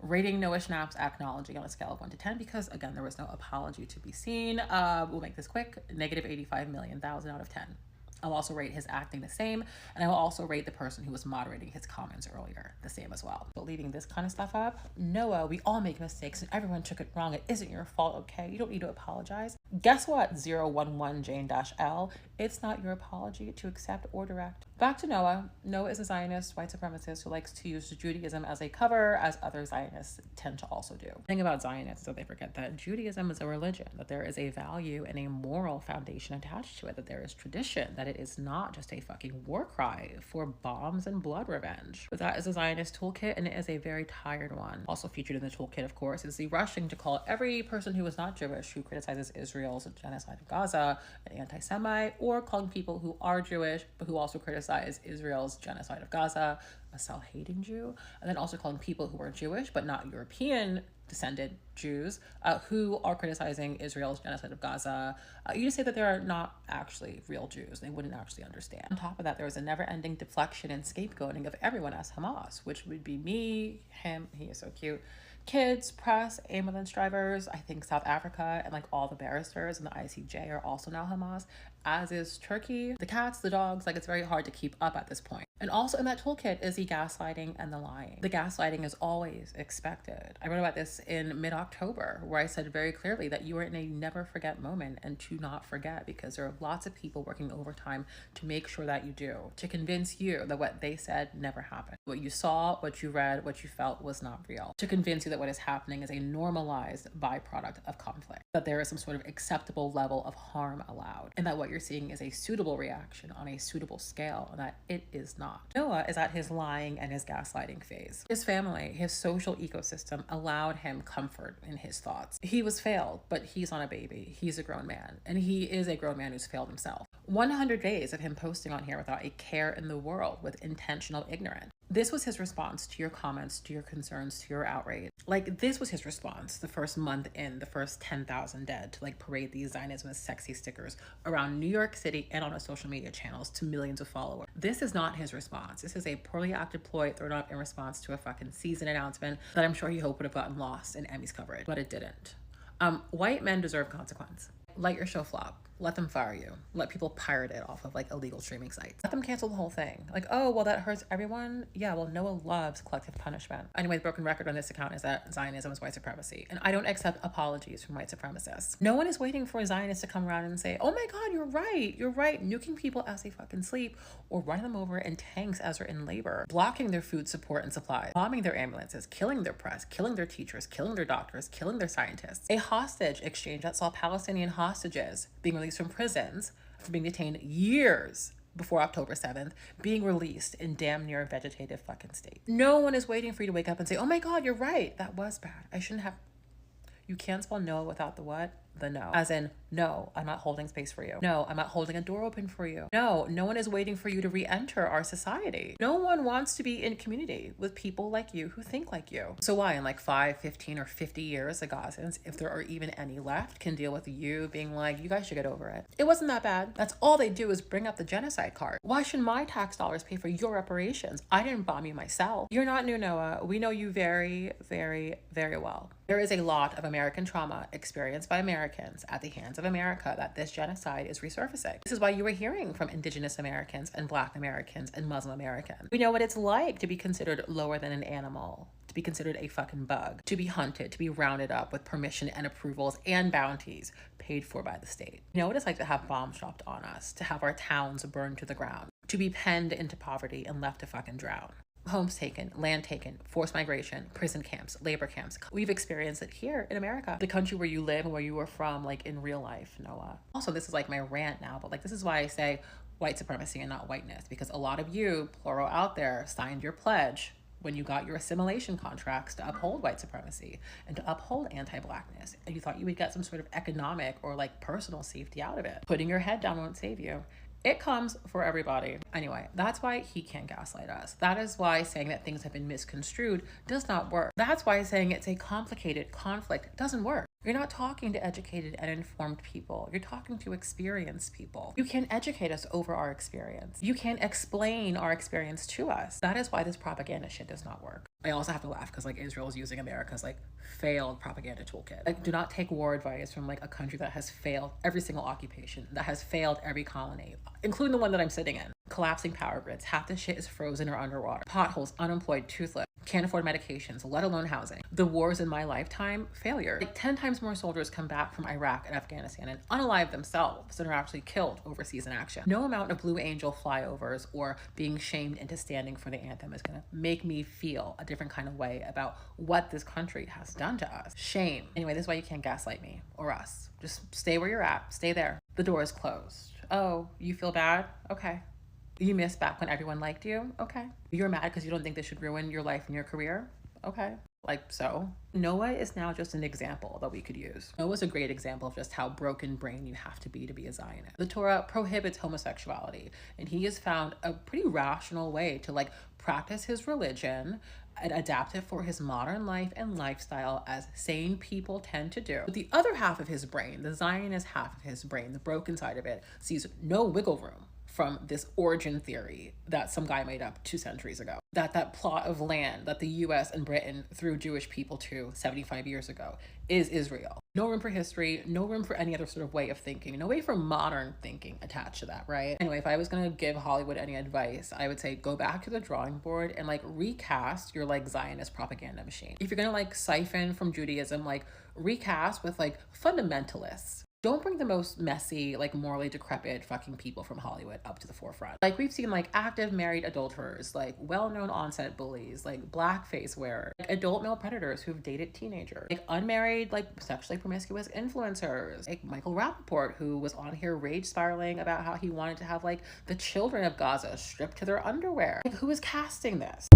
Rating Noah Schnapp's acknowledging on a scale of 1 to 10 because, again, there was no apology to be seen. We'll make this quick. Negative 85 million thousand out of 10. I'll also rate his acting the same, and I will also rate the person who was moderating his comments earlier the same as well. But leaving this kind of stuff up, Noah, we all make mistakes and everyone took it wrong. It isn't your fault, okay? You don't need to apologize. Guess what, 011 Jane-L? It's not your apology to accept or direct. Back to Noah. Noah is a Zionist, white supremacist who likes to use Judaism as a cover, as other Zionists tend to also do. The thing about Zionists is that they forget that Judaism is a religion, that there is a value and a moral foundation attached to it, that there is tradition, that it is not just a fucking war cry for bombs and blood revenge. But that is a Zionist toolkit, and it is a very tired one. Also featured in the toolkit, of course, is the rushing to call every person who is not Jewish who criticizes Israel's genocide of Gaza an anti-Semite, or calling people who are Jewish but who also criticize Israel's genocide of Gaza a self-hating Jew, and then also calling people who are Jewish but not European descended Jews who are criticizing Israel's genocide of Gaza. You just say that they're not actually real Jews. They wouldn't actually understand. On top of that, there was a never-ending deflection and scapegoating of everyone as Hamas, which would be me, him, he is so cute, kids, press, ambulance drivers. I think South Africa and like all the barristers and the ICJ are also now Hamas, as is Turkey. The cats, the dogs, like it's very hard to keep up at this point. And also in that toolkit is the gaslighting and the lying. The gaslighting is always expected. I wrote about this in mid-October, where I said very clearly that you are in a never forget moment and to not forget, because there are lots of people working overtime to make sure that you do, to convince you that what they said never happened. What you saw, what you read, what you felt was not real. To convince you that what is happening is a normalized byproduct of conflict, that there is some sort of acceptable level of harm allowed, and that what you're seeing is a suitable reaction on a suitable scale, and that it is not. Noah is at his lying and his gaslighting phase. His family, his social ecosystem allowed him comfort in his thoughts. He was failed, but he's not a baby. He's a grown man, and he is a grown man who's failed himself. 100 days of him posting on here without a care in the world, with intentional ignorance. This was his response to your comments, to your concerns, to your outrage. Like, this was his response the first month in, the first 10,000 dead, to like parade these Zionism sexy stickers around New York City and on his social media channels to millions of followers. This is not his response. This is a poorly acted ploy thrown up in response to a fucking season announcement that I'm sure he hoped would have gotten lost in Emmy's coverage, but it didn't. White men deserve consequence. Let your show flop. Let them fire you. Let people pirate it off of like illegal streaming sites. Let them cancel the whole thing. Like, oh, well, that hurts everyone. Yeah, well, Noah loves collective punishment. Anyway, the broken record on this account is that Zionism is white supremacy, and I don't accept apologies from white supremacists. No one is waiting for Zionists to come around and say, oh my God, you're right. You're right. Nuking people as they fucking sleep, or running them over in tanks as they're in labor, blocking their food support and supplies, bombing their ambulances, killing their press, killing their teachers, killing their doctors, killing their scientists. A hostage exchange that saw Palestinian hostages being released from prisons for being detained years before October 7th, being released in damn near vegetative fucking state. No one is waiting for you to wake up and say, oh my God, you're right. That was bad. I shouldn't have. You can't spell Noah without the what? The no. As in, no, I'm not holding space for you. No, I'm not holding a door open for you. No, no one is waiting for you to re-enter our society. No one wants to be in community with people like you who think like you. So why in like 5, 15, or 50 years, the Gazans, if there are even any left, can deal with you being like, you guys should get over it. It wasn't that bad. That's all they do is bring up the genocide card. Why should my tax dollars pay for your reparations? I didn't bomb you myself. You're not new, Noah. We know you very, very, very well. There is a lot of American trauma experienced by Americans at the hands of America that this genocide is resurfacing. This is why you were hearing from Indigenous Americans and Black Americans and Muslim Americans. We know what it's like to be considered lower than an animal, to be considered a fucking bug, to be hunted, to be rounded up with permission and approvals and bounties paid for by the state. You know what it's like to have bombs dropped on us, to have our towns burned to the ground, to be penned into poverty and left to fucking drown. Homes taken, land taken, forced migration, prison camps, labor camps. We've experienced it here in America, the country where you live and where you were from, like in real life, Noah. Also, this is like my rant now, but like this is why I say white supremacy and not whiteness, because a lot of you, plural out there, signed your pledge when you got your assimilation contracts to uphold white supremacy and to uphold anti-Blackness, and you thought you would get some sort of economic or like personal safety out of it. Putting your head down won't save you. It comes for everybody. Anyway, that's why he can't gaslight us. That is why saying that things have been misconstrued does not work. That's why saying it's a complicated conflict doesn't work. You're not talking to educated and informed people. You're talking to experienced people. You can't educate us over our experience. You can't explain our experience to us. That is why this propaganda shit does not work. I also have to laugh because like Israel is using America's like failed propaganda toolkit. Like, do not take war advice from like a country that has failed every single occupation, that has failed every colony, including the one that I'm sitting in. Collapsing power grids, half the shit is frozen or underwater. Potholes, unemployed, toothless, can't afford medications, let alone housing. The wars in my lifetime, failure. Like 10 times more soldiers come back from Iraq and Afghanistan and unalive themselves than are actually killed overseas in action. No amount of Blue Angel flyovers or being shamed into standing for the anthem is gonna make me feel a different kind of way about what this country has done to us. Shame. Anyway, this is why you can't gaslight me or us. Just stay where you're at, stay there. The door is closed. Oh, you feel bad? Okay. You missed back when everyone liked you? Okay. You're mad because you don't think this should ruin your life and your career? Okay. Like so. Noah is now just an example that we could use. Noah's a great example of just how broken brain you have to be a Zionist. The Torah prohibits homosexuality, and he has found a pretty rational way to like practice his religion and adapt it for his modern life and lifestyle as sane people tend to do. But the other half of his brain, the Zionist half of his brain, the broken side of it, sees no wiggle room from this origin theory that some guy made up 2 centuries ago. That plot of land that the US and Britain threw Jewish people to 75 years ago is Israel. No room for history, no room for any other sort of way of thinking, no way for modern thinking attached to that, right? Anyway, if I was gonna give Hollywood any advice, I would say go back to the drawing board and like recast your like Zionist propaganda machine. If you're gonna like siphon from Judaism, like recast with like fundamentalists. Don't bring the most messy, like morally decrepit fucking people from Hollywood up to the forefront. Like we've seen like active married adulterers, like well-known onset bullies, like blackface wearers, like adult male predators who've dated teenagers, like unmarried, like sexually promiscuous influencers, like Michael Rappaport, who was on here rage spiraling about how he wanted to have like the children of Gaza stripped to their underwear. Like who is casting this?